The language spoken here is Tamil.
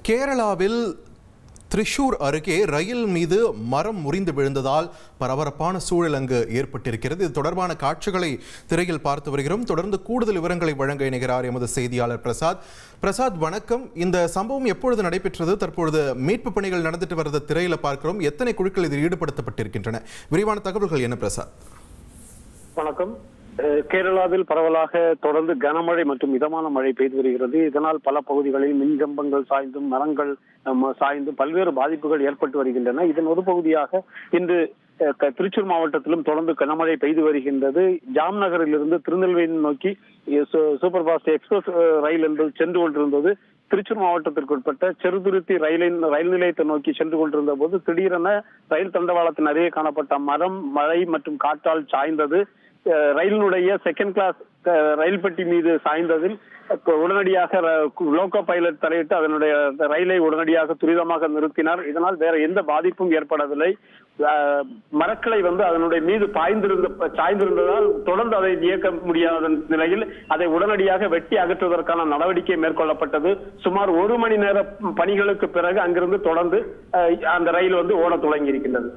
கேரளாவில் திரிஷூர் அருகே ரயில் மீது மரம் முறிந்து விழுந்ததால் பரபரப்பான சூழல் அங்கு ஏற்பட்டிருக்கிறது. இது தொடர்பான காட்சிகளை திரையில் பார்த்து வருகிறோம். தொடர்ந்து கூடுதல் விவரங்களை வழங்க இணைகிறார் எமது செய்தியாளர் பிரசாத். பிரசாத், வணக்கம். இந்த சம்பவம் எப்பொழுது நடைபெற்றது? தற்பொழுது மீட்பு பணிகள் நடந்துட்டு வருவதை திரையில பார்க்கிறோம். எத்தனை குழுக்கள் இதில் ஈடுபடுத்தப்பட்டிருக்கின்றன? விரிவான தகவல்கள் என்ன பிரசாத்? வணக்கம். கேரளாவில் பரவலாக தொடர்ந்து கனமழை மற்றும் மிதமான மழை பெய்து வருகிறது. இதனால் பல பகுதிகளில் மின்கம்பங்கள் சாய்ந்தும் மரங்கள் சாய்ந்தும் பல்வேறு பாதிப்புகள் ஏற்பட்டு வருகின்றன. இதன் ஒரு பகுதியாக இன்று திருச்சூர் மாவட்டத்திலும் தொடர்ந்து கனமழை பெய்து வருகின்றது. ஜாம் நகரிலிருந்து திருநெல்வேலி நோக்கி சூப்பர் ஃபாஸ்ட் எக்ஸ்பிரஸ் ரயில் என்பது சென்று கொண்டிருந்தது. திருச்சூர் மாவட்டத்திற்கு உட்பட்ட செருதுருத்தி ரயில் நிலையத்தை நோக்கி சென்று கொண்டிருந்த போது திடீரென ரயில் தண்டவாளத்தின் அருகே காணப்பட்ட மரம் மழை மற்றும் காற்றால் சாய்ந்தது. ரயிலினுடைய செகண்ட் கிளாஸ் ரயில் பெட்டி மீது சாய்ந்ததில் உடனடியாக லோகோ பைலட் தலையிட்டு அதனுடைய ரயிலை உடனடியாக துரிதமாக நிறுத்தினார். இதனால் வேற எந்த பாதிப்பும் ஏற்படவில்லை. மரக்கிளை அதனுடைய மீது சாய்ந்திருந்ததால் தொடர்ந்து அதை இயக்க முடியாத நிலையில் அதை உடனடியாக வெட்டி அகற்றுவதற்கான நடவடிக்கை மேற்கொள்ளப்பட்டது. சுமார் 1 மணி நேர பணிகளுக்கு பிறகு அங்கிருந்து தொடர்ந்து அந்த ரயில் ஓட தொடங்கி இருக்கின்றது.